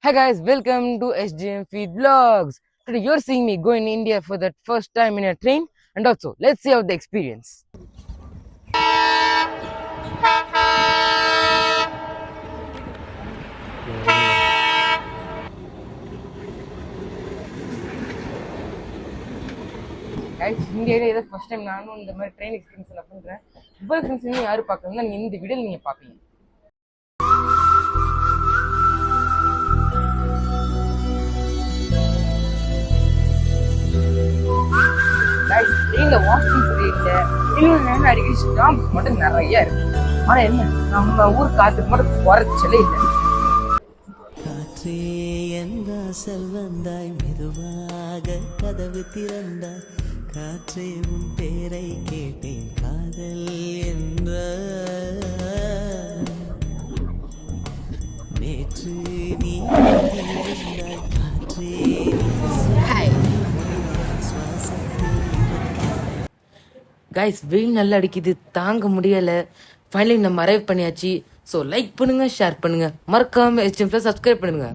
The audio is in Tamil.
Hi guys, welcome to SGM Feed Vlogs. Today you're seeing me go in India for the first time in a train, and also let's see how the experience. Guys, இந்தியாவிலே இதை ஃபர்ஸ்ட் டைம் நானும் இந்த மாதிரி ட்ரெயின் எக்ஸ்பீரியன்ஸ் நான் பண்ணுறேன். இப்போ எக்ஸ்பீரியன்ஸ் யார் பார்க்கணும்னா நீங்கள் இந்த வீடியோவில் நீங்கள் பார்ப்பீங்க. ட்ரெயினில் வாஷ்ரூம் சரியில்லை, இன்னும் நேரம் அடிக்கடி ஸ்டாம்ப் மட்டும் நிறைய இருக்கு. ஆனால் என்ன நம்ம ஊர் காற்றுக்கு மட்டும் குறைச்சலே இல்லை. காற்றே எந்த செல்வந்தாய் மெதுவாக கதவு திறந்தாய், காற்றே உன் பேரை கேட்டேன் காதல் என்ற நேற்று நீ இருந்தாய், காற்றே கைஸ், வெயில் நல்லா அடிக்குது, தாங்க முடியலை. ஃபைனலி நம்ம அரைவ் பண்ணியாச்சு. ஸோ லைக் பண்ணுங்கள், ஷேர் பண்ணுங்கள், மறக்காமல் SGM சப்ஸ்கிரைப் பண்ணுங்கள்.